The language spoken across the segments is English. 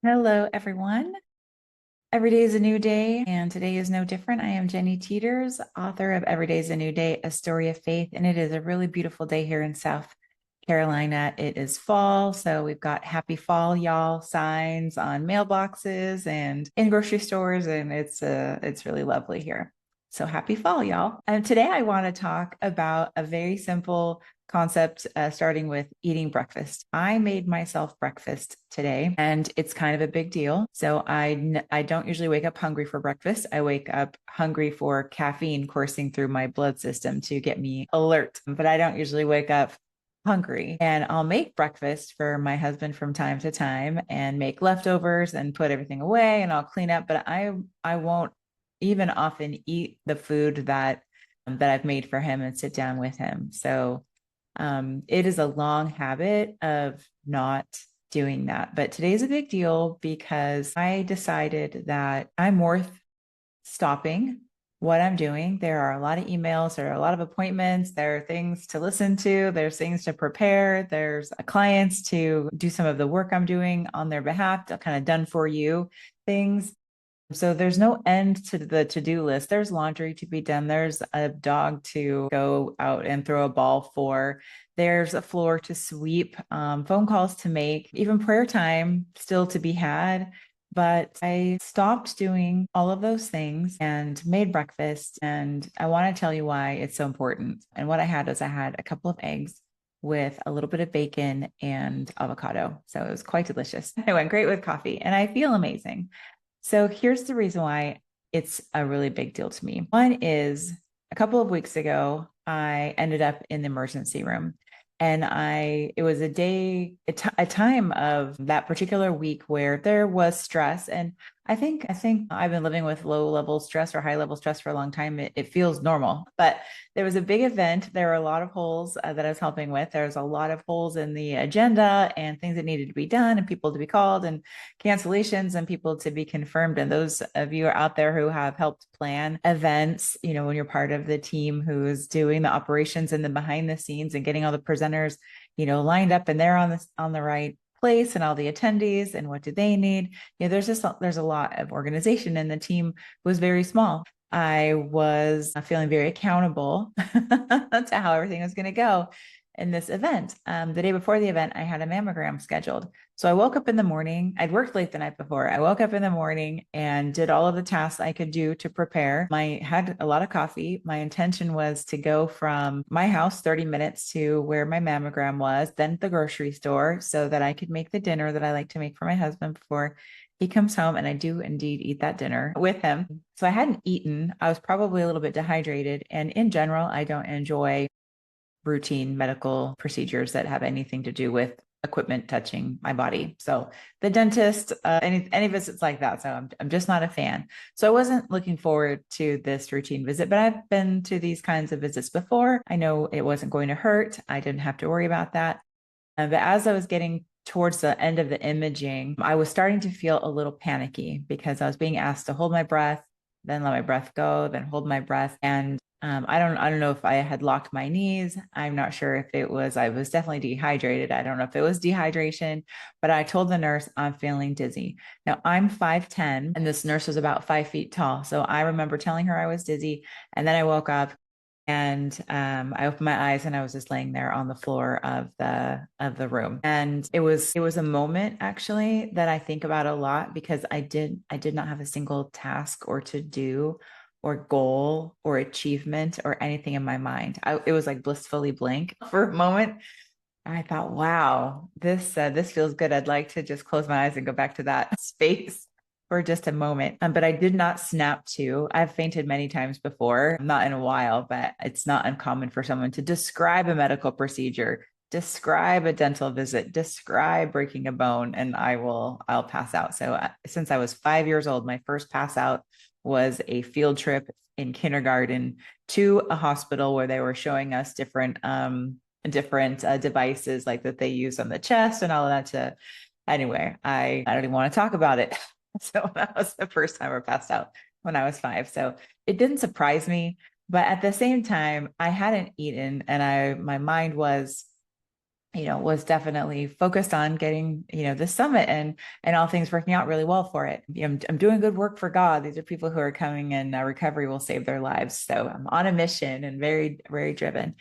Hello, everyone. Every day is a new day, and today is no different. I am Jenny Teeters, author of Every Day is a New Day, A Story of Faith, and it is a really beautiful day here in South Carolina. It is fall, so we've got happy fall, y'all signs on mailboxes and in grocery stores, and it's really lovely here. So happy fall, y'all. And today I want to talk about a very simple concept, starting with eating breakfast. I made myself breakfast today, and it's kind of a big deal. So I don't usually wake up hungry for breakfast. I wake up hungry for caffeine coursing through my blood system to get me alert, but I don't usually wake up hungry. And I'll make breakfast for my husband from time to time and make leftovers and put everything away, and I'll clean up, but I won't even often eat the food that I've made for him and sit down with him. So it is a long habit of not doing that. But today's a big deal because I decided that I'm worth stopping what I'm doing. There are a lot of emails, there are a lot of appointments, there are things to listen to, there's things to prepare, there's clients to do some of the work I'm doing on their behalf, kind of done for you things. So there's no end to the to-do list. There's laundry to be done. There's a dog to go out and throw a ball for. There's a floor to sweep, phone calls to make, even prayer time still to be had. But I stopped doing all of those things and made breakfast. And I want to tell you why it's so important. And what I had was I had a couple of eggs with a little bit of bacon and avocado. So it was quite delicious. It went great with coffee, and I feel amazing. So here's the reason why it's a really big deal to me. One is a couple of weeks ago, I ended up in the emergency room. And it was a time of that particular week where there was stress. And I think I've been living with low level stress or high level stress for a long time. It feels normal, but there was a big event. There were a lot of holes that I was helping with. There's a lot of holes in the agenda and things that needed to be done and people to be called and cancellations and people to be confirmed. And those of you out there who have helped plan events, when you're part of the team who's doing the operations and the behind the scenes and getting all the presenters, lined up and they're on the right place and all the attendees and what do they need. There's a lot of organization, and the team was very small. I was feeling very accountable to how everything was going to go in this event. The day before the event, I had a mammogram scheduled. So I woke up in the morning. I'd worked late the night before. I woke up in the morning and did all of the tasks I could do to prepare. I had a lot of coffee. My intention was to go from my house 30 minutes to where my mammogram was, then the grocery store, so that I could make the dinner that I like to make for my husband before he comes home. And I do indeed eat that dinner with him. So I hadn't eaten. I was probably a little bit dehydrated. And in general, I don't enjoy routine medical procedures that have anything to do with equipment touching my body. So the dentist, any visits like that. So I'm just not a fan. So I wasn't looking forward to this routine visit, but I've been to these kinds of visits before. I know it wasn't going to hurt. I didn't have to worry about that. But as I was getting towards the end of the imaging, I was starting to feel a little panicky because I was being asked to hold my breath, then let my breath go, then hold my breath. And I don't know if I had locked my knees. I'm not sure if I was definitely dehydrated. I don't know if it was dehydration, but I told the nurse I'm feeling dizzy. Now I'm 5'10", and this nurse was about 5 feet tall. So I remember telling her I was dizzy, and then I woke up and I opened my eyes and I was just laying there on the floor of the room. And it was a moment actually that I think about a lot because I did not have a single task or to do or goal or achievement or anything in my mind. It was like blissfully blank for a moment. I thought, wow, this feels good. I'd like to just close my eyes and go back to that space for just a moment. But I did not snap to. I've fainted many times before, not in a while, but it's not uncommon for someone to describe a medical procedure, describe a dental visit, describe breaking a bone, and I'll pass out. So since I was 5 years old, my first pass out was a field trip in kindergarten to a hospital where they were showing us different devices like that they use on the chest and all of that anyway, I don't even want to talk about it. So that was the first time I passed out when I was 5. So it didn't surprise me, but at the same time, I hadn't eaten and my mind was was definitely focused on getting, the summit and all things working out really well for it. I'm doing good work for God. These are people who are coming, and recovery will save their lives. So I'm on a mission and very, very driven.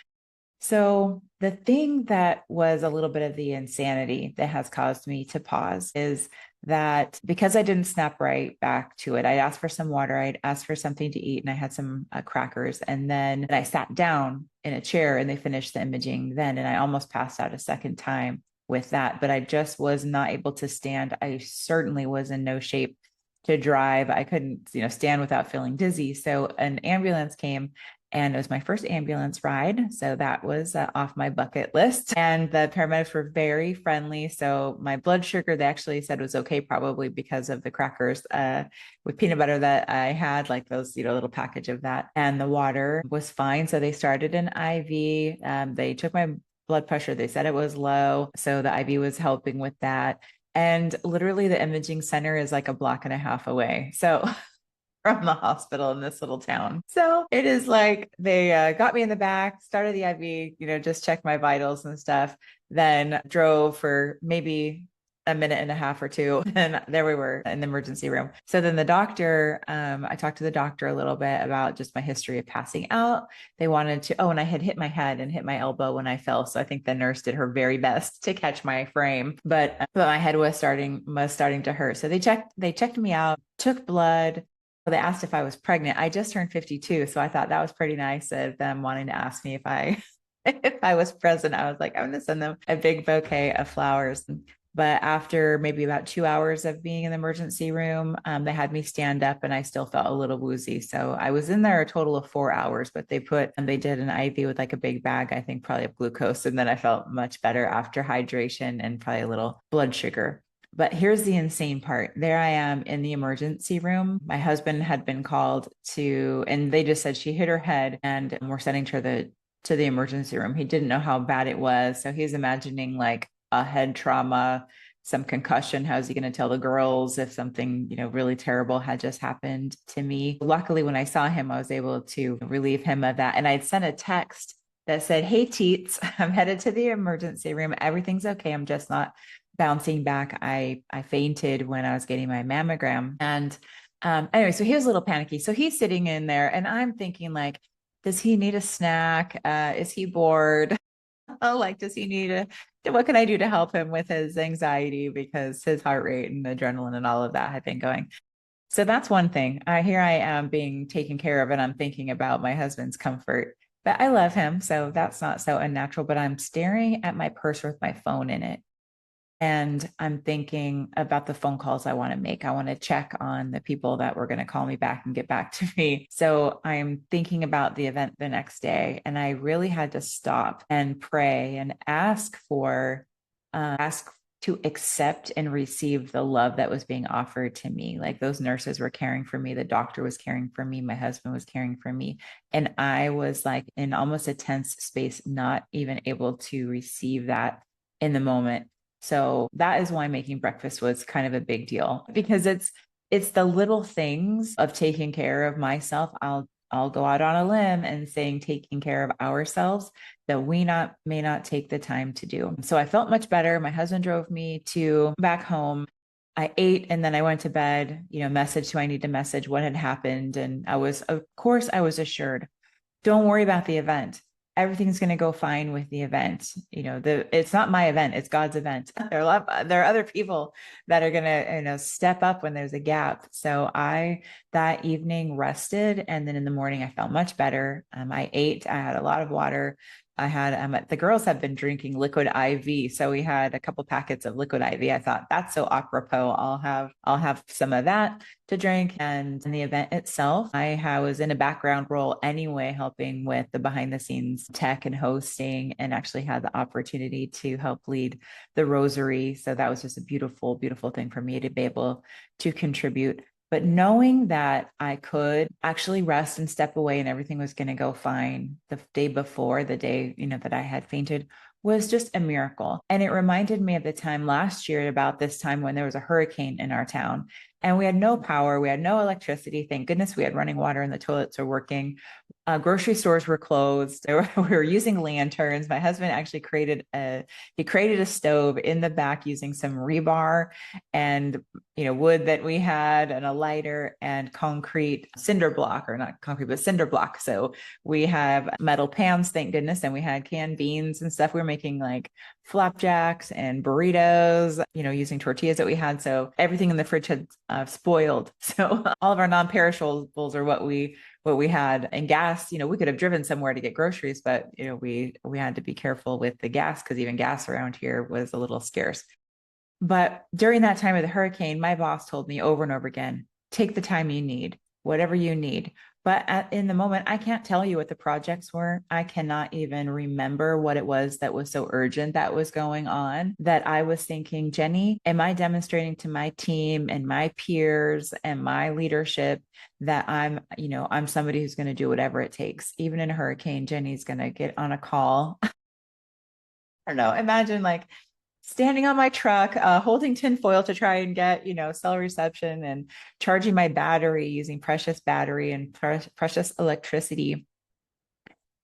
So the thing that was a little bit of the insanity that has caused me to pause is that because I didn't snap right back to it, I asked for some water, I'd asked for something to eat, and I had some crackers. And then I sat down in a chair and they finished the imaging then. And I almost passed out a second time with that, but I just was not able to stand. I certainly was in no shape to drive. I couldn't, stand without feeling dizzy. So an ambulance came, and it was my first ambulance ride. So that was off my bucket list. And the paramedics were very friendly. So my blood sugar, they actually said was okay, probably because of the crackers with peanut butter that I had, like those, little package of that. And the water was fine. So they started an IV. They took my blood pressure. They said it was low. So the IV was helping with that. And literally the imaging center is like a block and a half away. So from the hospital in this little town. So it is like they got me in the back, started the IV, just checked my vitals and stuff, then drove for maybe a minute and a half or two. And there we were in the emergency room. So then the doctor, I talked to the doctor a little bit about just my history of passing out. They wanted to, and I had hit my head and hit my elbow when I fell. So I think the nurse did her very best to catch my frame, but my head was starting to hurt. So they checked me out, took blood. They asked if I was pregnant. I just turned 52. So I thought that was pretty nice of them wanting to ask me if I if I was present. I was like, I'm going to send them a big bouquet of flowers. But after maybe about 2 hours of being in the emergency room, they had me stand up and I still felt a little woozy. So I was in there a total of 4 hours, but they did an IV with like a big bag, I think probably of glucose. And then I felt much better after hydration and probably a little blood sugar. But here's the insane part. There I am in the emergency room. My husband had been called and they just said she hit her head and we're sending her to the emergency room. He didn't know how bad it was. So he's imagining like a head trauma, some concussion. How's he going to tell the girls if something, really terrible had just happened to me? Luckily, when I saw him, I was able to relieve him of that. And I'd sent a text that said, "Hey, Teets, I'm headed to the emergency room. Everything's okay. I'm just not bouncing back. I fainted when I was getting my mammogram." And anyway, so he was a little panicky. So he's sitting in there and I'm thinking like, does he need a snack? Is he bored? Oh, like, does he need what can I do to help him with his anxiety? Because his heart rate and adrenaline and all of that had been going. So that's one thing. Here I am being taken care of and I'm thinking about my husband's comfort. But I love him. So that's not so unnatural. But I'm staring at my purse with my phone in it. And I'm thinking about the phone calls I want to make. I want to check on the people that were going to call me back and get back to me. So I'm thinking about the event the next day. And I really had to stop and pray and ask to accept and receive the love that was being offered to me. Like those nurses were caring for me. The doctor was caring for me. My husband was caring for me. And I was like in almost a tense space, not even able to receive that in the moment. So that is why making breakfast was kind of a big deal, because it's the little things of taking care of myself. I'll go out on a limb and saying taking care of ourselves that we may not take the time to do. So I felt much better. My husband drove me to back home. I ate and then I went to bed, message who I need to message, what had happened. And of course I was assured, don't worry about the event. Everything's going to go fine with the event. It's not my event, it's God's event. There are other people that are going to, step up when there's a gap. So I that evening rested. And then in the morning, I felt much better. I ate, I had a lot of water. I had, the girls have been drinking liquid IV. So we had a couple packets of liquid IV. I thought that's so apropos. I'll have some of that to drink. And in the event itself, I was in a background role anyway, helping with the behind the scenes tech and hosting, and actually had the opportunity to help lead the rosary. So that was just a beautiful, beautiful thing for me to be able to contribute. But knowing that I could actually rest and step away and everything was going to go fine the day before, the day, that I had fainted, was just a miracle. And it reminded me of the time last year, about this time when there was a hurricane in our town and we had no power. We had no electricity. Thank goodness we had running water and the toilets are working. Grocery stores were closed. We were using lanterns. My husband actually created a stove in the back using some rebar and wood that we had and a lighter and concrete cinder block, or not concrete, but cinder block. So we have metal pans, thank goodness, and we had canned beans and stuff. We were making like flapjacks and burritos, using tortillas that we had. So everything in the fridge had spoiled. So all of our non-perishables are what we had. And gas, we could have driven somewhere to get groceries, but we had to be careful with the gas because even gas around here was a little scarce. But during that time of the hurricane, my boss told me over and over again, take the time you need, whatever you need. But in the moment, I can't tell you what the projects were. I cannot even remember what it was that was so urgent that was going on, that I was thinking, Jenny, am I demonstrating to my team and my peers and my leadership that I'm somebody who's going to do whatever it takes? Even in a hurricane, Jenny's going to get on a call. I don't know. Imagine like standing on my truck, holding tinfoil to try and get, cell reception, and charging my battery using precious battery and precious electricity,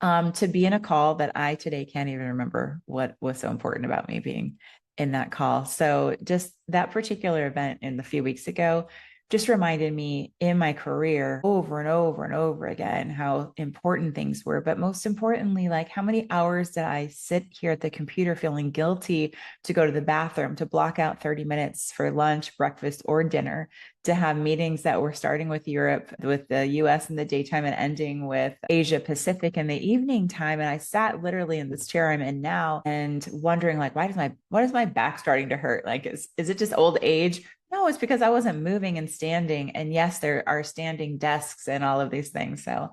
to be in a call that I today can't even remember what was so important about me being in that call. So just that particular event in the few weeks ago just reminded me in my career over and over and over again how important things were. But most importantly, like how many hours did I sit here at the computer feeling guilty to go to the bathroom, to block out 30 minutes for lunch, breakfast, or dinner, to have meetings that were starting with Europe, with the US in the daytime and ending with Asia Pacific in the evening time. And I sat literally in this chair I'm in now and wondering, like, why is my back starting to hurt? Like, is it just old age? No, it's because I wasn't moving and standing. And yes, there are standing desks and all of these things. So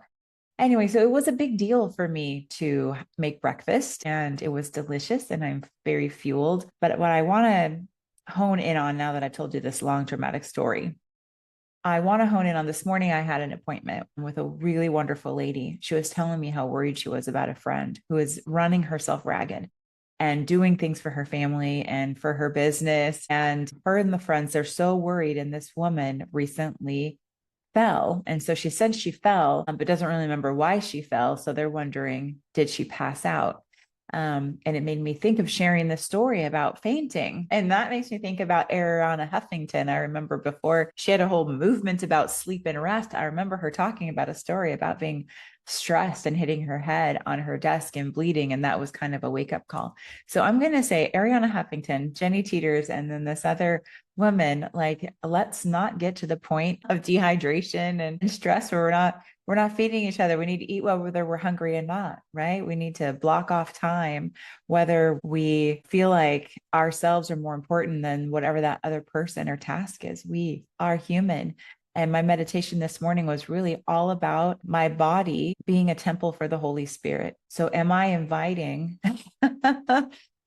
anyway, so it was a big deal for me to make breakfast, and it was delicious and I'm very fueled. But what I want to hone in on, now that I've told you this long dramatic story, I want to hone in on this morning. I had an appointment with a really wonderful lady. She was telling me how worried she was about a friend who is running herself ragged and doing things for her family and for her business. And her and the friends, they're so worried. And this woman recently fell. And so she said she fell, but doesn't really remember why she fell. So they're wondering, did she pass out? And it made me think of sharing this story about fainting. And that makes me think about Ariana Huffington. I remember before she had a whole movement about sleep and rest. I remember her talking about a story about being stressed and hitting her head on her desk and bleeding. And that was kind of a wake up call. So I'm going to say Ariana Huffington, Jenny Teeters, and then this other woman, like, let's not get to the point of dehydration and stress where we're not feeding each other. We need to eat well, whether we're hungry or not, right? We need to block off time, whether we feel like ourselves are more important than whatever that other person or task is. We are human. And my meditation this morning was really all about my body being a temple for the Holy Spirit. So am I inviting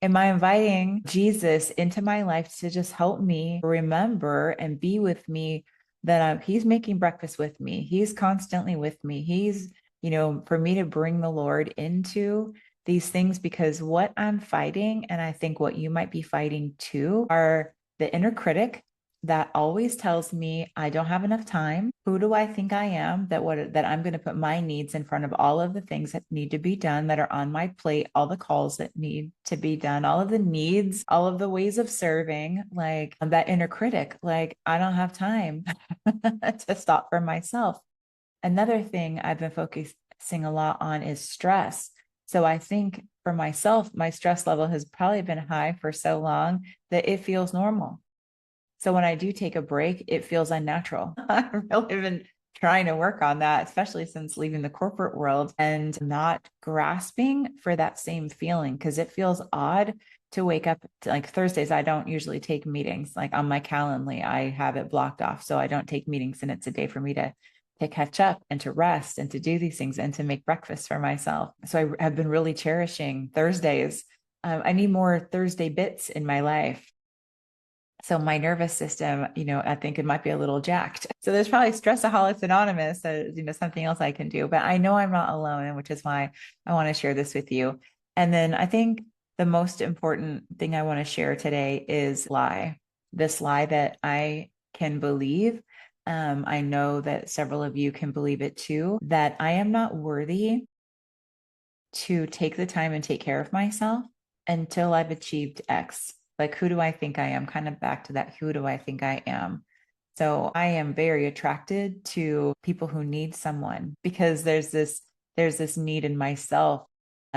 am I inviting Jesus into my life to just help me remember and be with me, that he's making breakfast with me. He's constantly with me. He's, for me to bring the Lord into these things, because what I'm fighting, and I think what you might be fighting too, are the inner critic that always tells me I don't have enough time. Who do I think I am that I'm going to put my needs in front of all of the things that need to be done, that are on my plate, all the calls that need to be done, all of the needs, all of the ways of serving, like that inner critic, like I don't have time to stop for myself. Another thing I've been focusing a lot on is stress. So I think for myself, my stress level has probably been high for so long that it feels normal. So when I do take a break, it feels unnatural. I've really been trying to work on that, especially since leaving the corporate world and not grasping for that same feeling, because it feels odd to wake up to, like Thursdays, I don't usually take meetings. Like on my Calendly, I have it blocked off. So I don't take meetings, and it's a day for me to catch up and to rest and to do these things and to make breakfast for myself. So I have been really cherishing Thursdays. I need more Thursday bits in my life. So my nervous system, I think it might be a little jacked. So there's probably Stressaholics Anonymous, something else I can do, but I know I'm not alone, which is why I want to share this with you. And then I think the most important thing I want to share today is this lie that I can believe I know that several of you can believe it too, that I am not worthy to take the time and take care of myself until I've achieved X. Like, who do I think I am? Kind of back to that, who do I think I am? So I am very attracted to people who need someone because there's this need in myself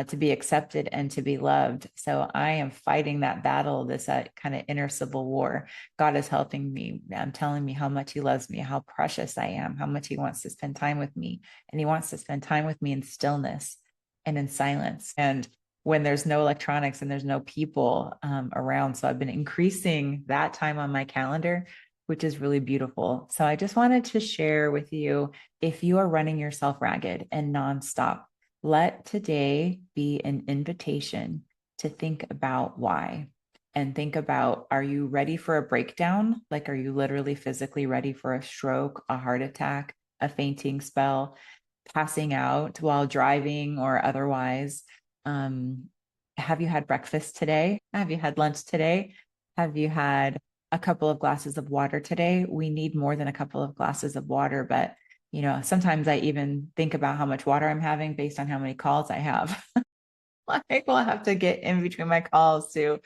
to be accepted and to be loved. So I am fighting that battle, this kind of inner civil war. God is helping me. Telling me how much He loves me, how precious I am, how much He wants to spend time with me, and He wants to spend time with me in stillness and in silence. And when there's no electronics and there's no people around. So I've been increasing that time on my calendar, which is really beautiful. So I just wanted to share with you, if you are running yourself ragged and nonstop, let today be an invitation to think about why. And think about, are you ready for a breakdown? Like, are you literally physically ready for a stroke, a heart attack, a fainting spell, passing out while driving or otherwise? Um, have you had breakfast today? Have you had lunch today? Have you had a couple of glasses of water today? We need more than a couple of glasses of water, but sometimes I even think about how much water I'm having based on how many calls I have. Like, we'll have to get in between my calls to,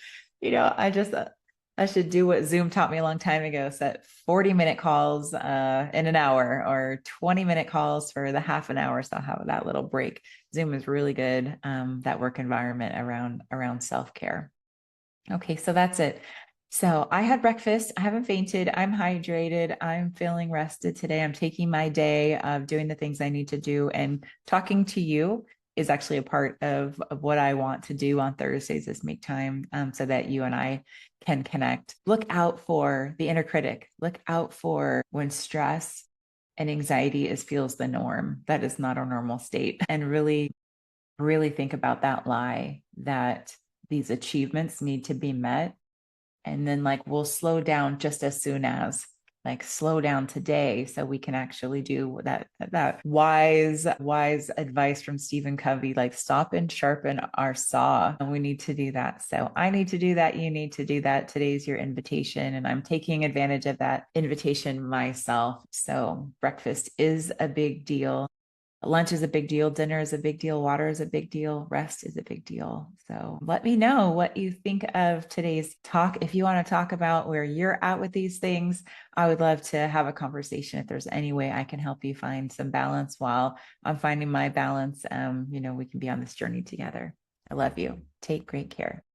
I should do what Zoom taught me a long time ago, set 40-minute calls in an hour or 20-minute calls for the half an hour. So I'll have that little break. Zoom is really good, that work environment around self-care. Okay, so that's it. So I had breakfast. I haven't fainted. I'm hydrated. I'm feeling rested today. I'm taking my day of doing the things I need to do, and talking to you is actually a part of what I want to do on Thursdays, is make time so that you and I can connect. Look out for the inner critic. Look out for when stress and anxiety feels the norm. That is not our normal state. And really, really think about that lie that these achievements need to be met. And then, like, we'll slow down just as soon as, like, slow down today so we can actually do that wise advice from Stephen Covey, like, stop and sharpen our saw. And we need to do that. So I need to do that. You need to do that. Today's your invitation, and I'm taking advantage of that invitation myself. So breakfast is a big deal. Lunch is a big deal. Dinner is a big deal. Water is a big deal. Rest is a big deal. So let me know what you think of today's talk. If you want to talk about where you're at with these things, I would love to have a conversation. If there's any way I can help you find some balance while I'm finding my balance, we can be on this journey together. I love you. Take great care.